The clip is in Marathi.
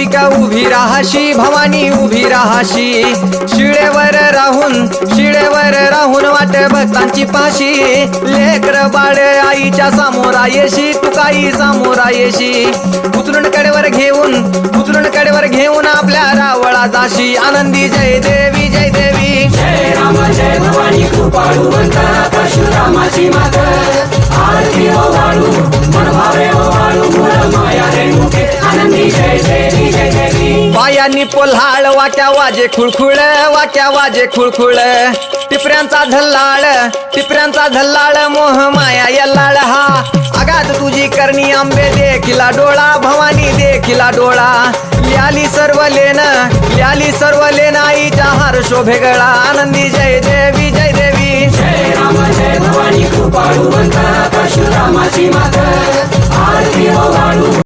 अंबिका उभी राहाशी, भवानी उभी राहाशी, शिळेवर राहून वाट भक्तांची पाशी, लेकर बाळ आईच्या सामोरा येशी, तुकाई सामोरा येशी, उचलून कडेवर घेऊन आपल्या रावळा जाशी, आनंदी जय देवी जय देवी, जय राम जय भवानी कृपाळू वंदना परशुरामाची मात, आरती हो वाळू मन भावे हो वाळू मूळ माया रेणुके, आनंदी जय देवी जय देवी. पायांनी पोल्हाळ वाक्या वाजे खुळखुळ, टिपऱ्यांचा झल्लाळ मोह माया यल्लाळ हा, आगात तुझी करणी आंबे देखिला डोळा, भवानी देखिला डोळा, ल्याली सर्व लेन आईच्या हार शोभे गळा, आनंदी जय देवी जय देवी, जय राम जय भवानी कृपाळू वंदना परशुरामाची मात, आरती हो वाळू